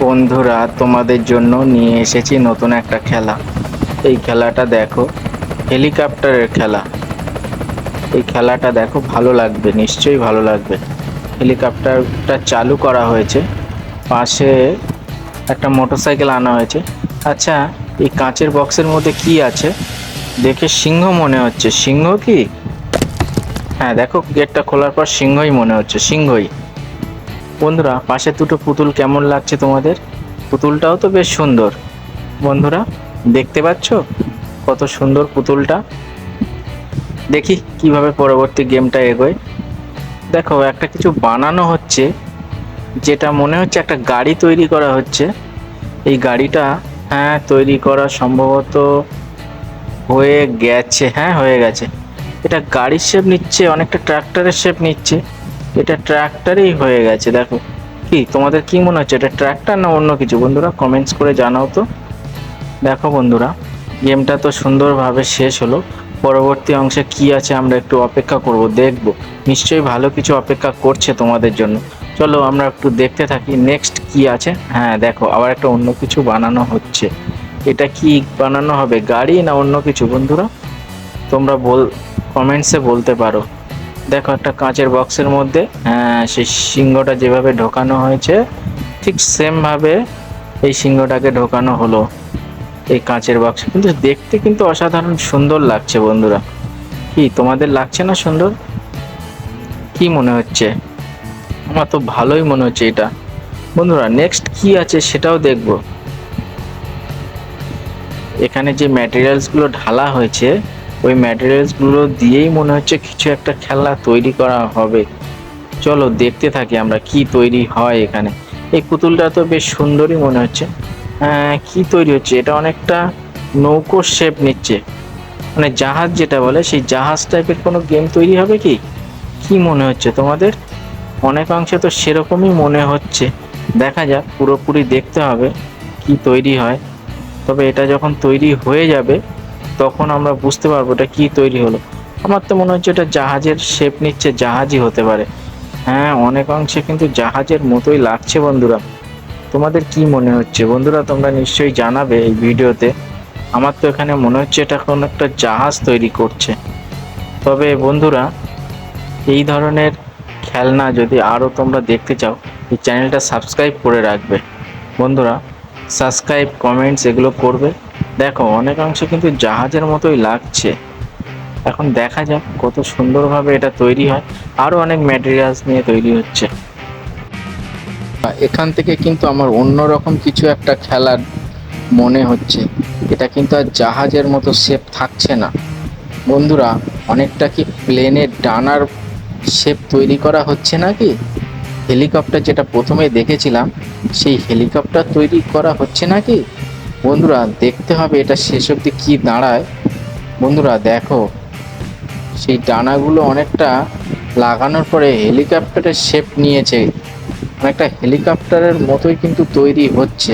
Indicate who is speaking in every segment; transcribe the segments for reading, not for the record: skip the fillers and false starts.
Speaker 1: বন্ধুরা, তোমাদের জন্য নিয়ে এসেছি নতুন একটা খেলা। এই খেলাটা দেখো, হেলিকপ্টারের খেলা। এই খেলাটা দেখো, ভালো লাগবে, নিশ্চয়ই ভালো লাগবে। হেলিকপ্টারটা চালু করা হয়েছে, পাশে একটা মোটরসাইকেল আনা হয়েছে। আচ্ছা, এই কাঁচের বক্সের মধ্যে কি আছে? দেখে সিংহ মনে হচ্ছে। সিংহ কি? হ্যাঁ, দেখো গেটটা খোলার পর সিংহই মনে হচ্ছে, সিংহই। বন্ধুরা, পাশে দুটো পুতুল কেমন লাগছে তোমাদের? পুতুলটাও তো বেশ সুন্দর। বন্ধুরা, দেখতে পাচ্ছ কত সুন্দর পুতুলটা? দেখি কিভাবে পরবর্তী গেমটা এগোয়। দেখো, একটা কিছু বানানো হচ্ছে, যেটা মনে হচ্ছে একটা গাড়ি তৈরি করা হচ্ছে। এই গাড়িটা, হ্যাঁ, তৈরি করা সম্ভবত হয়ে গেছে। হ্যাঁ, হয়ে গেছে। এটা গাড়ির শেপ নিচ্ছে, অনেকটা ট্রাক্টরের শেপ নিচ্ছে। এটা ট্রাক্টরই হয়ে গেছে। দেখো, কি তোমাদের কি মনে হচ্ছে, এটা ট্রাক্টর না অন্য কিছু? বন্ধুরা, কমেন্টস করে জানাও তো। দেখো বন্ধুরা, গেমটা তো সুন্দরভাবে শেষ হলো। পরবর্তী অংশে কি আছে আমরা একটু অপেক্ষা করব, দেখব। নিশ্চয়ই ভালো কিছু অপেক্ষা করছে তোমাদের জন্য। চলো আমরা একটু দেখতে থাকি নেক্সট কি আছে। হ্যাঁ দেখো, আবার একটা অন্য কিছু বানানো হচ্ছে। এটা কি বানানো হবে, গাড়ি না অন্য কিছু? বন্ধুরা, তোমরা কমেন্টসে বলতে পারো। দেখো, একটা কাঁচের বক্সের মধ্যে, হ্যাঁ, সেই সিংহটা যেভাবে ঢোকানো হয়েছে, ঠিক সেম ভাবে এই সিংহটাকে ঢোকানো হলো এই কাঁচের বাক্স। কিন্তু দেখতে কিন্তু অসাধারণ সুন্দর লাগছে বন্ধুরা। কি তোমাদের লাগছে না সুন্দর? কি মনে হচ্ছে? আমার তো ভালোই মনে হচ্ছে এটা। বন্ধুরা, নেক্সট কি আছে সেটাও দেখব। এখানে যে ম্যাটেরিয়ালস গুলো ঢালা হয়েছে, ওই ম্যাটেরিয়ালস গুলো দিয়েই মনে হচ্ছে কিছু একটা খেলা তৈরি করা হবে। চলো দেখতে থাকি আমরা কি তৈরি হয় এখানে। এই পুতুলটা তো বেশ সুন্দরই মনে হচ্ছে। কি তৈরি হচ্ছে? এটা অনেকটা নৌকোর শেপ নিচ্ছে, মানে জাহাজ যেটা বলে, সেই জাহাজ টাইপের কোনো গেম তৈরি হবে কি? কি মনে হচ্ছে তোমাদের? অনেক অংশে তো সেরকমই মনে হচ্ছে। দেখা যাক, পুরোপুরি দেখতে হবে কি তৈরি হয়। তবে এটা যখন তৈরি হয়ে যাবে, তখন আমরা বুঝতে পারবো এটা কি তৈরি হলো। আমার তো মনে হচ্ছে এটা জাহাজের শেপ নিচ্ছে, জাহাজই হতে পারে। হ্যাঁ, অনেক অংশে কিন্তু জাহাজের মতোই লাগছে বন্ধুরা। তোমাদের কি মনে হচ্ছে বন্ধুরা? তোমরা নিশ্চয়ই জানাবে এই ভিডিওতে। আমার তো এখানে মনে হচ্ছে এটা কোনো একটা জাহাজ তৈরি করছে। তবে বন্ধুরা, এই ধরনের খেলনা যদি আরও তোমরা দেখতে চাও, এই চ্যানেলটা সাবস্ক্রাইব করে রাখবে বন্ধুরা। সাবস্ক্রাইব, কমেন্টস এগুলো করবে। দেখো, অনেকাংশে কিন্তু জাহাজের মতোই লাগছে। এখন দেখা যাক কত সুন্দরভাবে এটা তৈরি হয়। আরও অনেক ম্যাটেরিয়ালস নিয়ে তৈরি হচ্ছে। এখান থেকে কিন্তু আমার অন্যরকম কিছু একটা খেলার মনে হচ্ছে। এটা কিন্তু আর জাহাজের মতো শেপ থাকছে না বন্ধুরা। অনেকটা কি প্লেনের ডানার শেপ তৈরি করা হচ্ছে নাকি? হেলিকপ্টার যেটা প্রথমে দেখেছিলাম, সেই হেলিকপ্টার তৈরি করা হচ্ছে নাকি? বন্ধুরা, দেখতে হবে এটা শেষ অবধি কি দাঁড়ায়। বন্ধুরা দেখো, সেই ডানাগুলো অনেকটা লাগানোর পরে হেলিকপ্টারের শেপ নিয়েছে। অনেকটা হেলিকপ্টারের মতোই কিন্তু তৈরি হচ্ছে।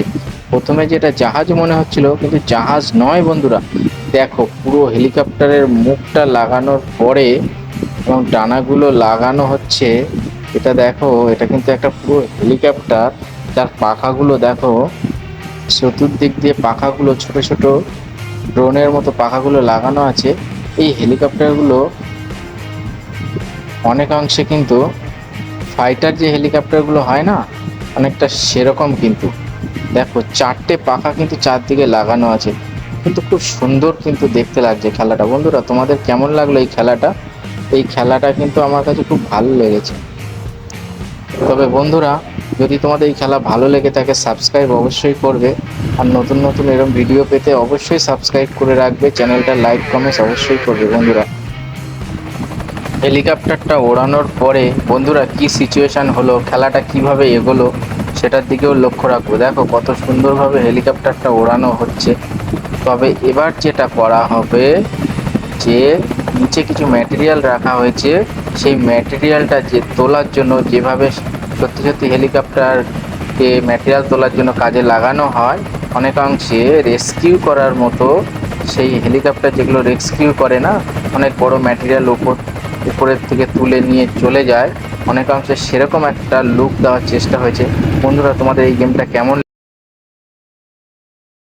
Speaker 1: প্রথমে যেটা জাহাজ মনে হচ্ছিল, কিন্তু জাহাজ নয় বন্ধুরা। দেখো, পুরো হেলিকপ্টারের মুখটা লাগানোর পরে এবং ডানাগুলো লাগানো হচ্ছে। এটা দেখো, এটা কিন্তু একটা পুরো হেলিকপ্টার, যার পাখাগুলো দেখো, চতুর্দিক দিয়ে পাখাগুলো ছোট ছোট ড্রোনের মতো পাখাগুলো লাগানো আছে। এই হেলিকপ্টারগুলো অনেকাংশে কিন্তু ফাইটার যে হেলিকপ্টারগুলো হয় না, অনেকটা সেরকম কিন্তু। দেখো, চারটে পাখা কিন্তু চারদিকে লাগানো আছে। কিন্তু খুব সুন্দর কিন্তু দেখতে লাগছে খেলাটা। বন্ধুরা, তোমাদের কেমন লাগলো এই খেলাটা? এই খেলাটা কিন্তু আমার কাছে খুব ভালো লেগেছে। তবে বন্ধুরা, যদি তোমাদের এই খেলা ভালো লেগে থাকে, সাবস্ক্রাইব অবশ্যই করবে। আর নতুন নতুন এরকম ভিডিও পেতে অবশ্যই সাবস্ক্রাইব করে রাখবে। চ্যানেলটা লাইক, কমেন্টস অবশ্যই করবে বন্ধুরা। হেলিকপ্টারটা ওড়ানোর পরে বন্ধুরা কি সিচুয়েশন হলো, খেলাটা কিভাবে এগোলো, সেটার দিকেও লক্ষ্য রাখবো। দেখো, কত সুন্দরভাবে হেলিকপ্টারটা ওড়ানো হচ্ছে। তবে এবার যেটা করা হবে, যে নিচে কিছু ম্যাটেরিয়াল রাখা হয়েছে, সেই ম্যাটেরিয়ালটা যে তোলার জন্য, যেভাবে সত্যি সত্যি হেলিকপ্টারকে ম্যাটেরিয়াল তোলার জন্য কাজে লাগানো হয়, অনেকাংশে রেস্কিউ করার মতো, সেই হেলিকপ্টার যেগুলো রেস্কিউ করে না, অনেক বড় ম্যাটেরিয়াল উপরের থেকে তুলে নিয়ে চলে যায়, অনেকাংশে সেরকম একটা লুক দেওয়ার চেষ্টা হয়েছে। বন্ধুরা, তোমাদের এই গেমটা কেমন